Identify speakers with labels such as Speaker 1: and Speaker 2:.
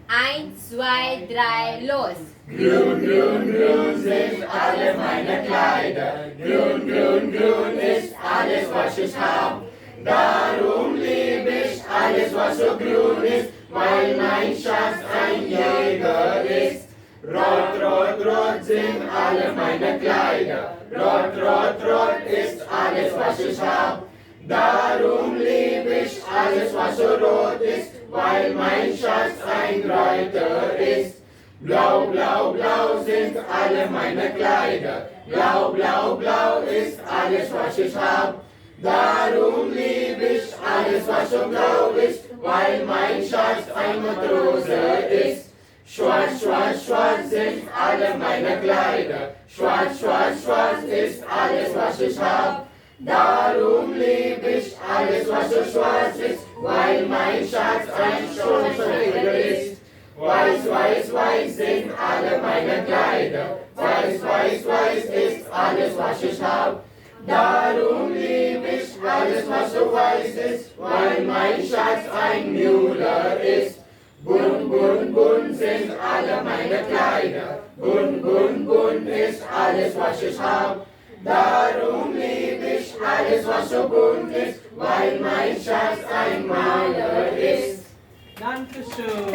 Speaker 1: Eins, zwei, drei, los!
Speaker 2: Grün, grün, grün sind alle meine Kleider. Grün, grün, grün ist alles, was ich hab. Darum lieb ich alles, was so grün ist, weil mein Schatz ein Jäger ist. Rot, rot, rot sind alle meine Kleider. Rot, rot, rot ist alles, was ich hab. Darum lieb ich alles, was so rot ist, weil mein Schatz ein Reuter ist. Blau, blau, blau sind alle meine Kleider. Blau, blau, blau ist alles, was ich hab. Darum lieb ich alles, was so blau ist, weil mein Schatz ein Matrose ist. Schwarz, schwarz, schwarz sind alle meine Kleider. Schwarz, schwarz, schwarz ist alles, was ich hab. Darum lieb ich alles, was so schwarz ist, weil mein Schatz ein Schornsteinfeger ist. Weiß, weiß, weiß sind alle meine Kleider. Weiß, weiß, weiß ist alles, was ich hab. Darum lieb ich alles, was so weiß ist, weil mein Schatz ein Müller ist. Bunt, bunt, bunt sind alle meine Kleider. Bunt, bunt, bunt ist alles, was ich hab. Darum lieb ich alles, was so bunt ist, weil mein Schatz ein Maler ist.
Speaker 3: Dankeschön.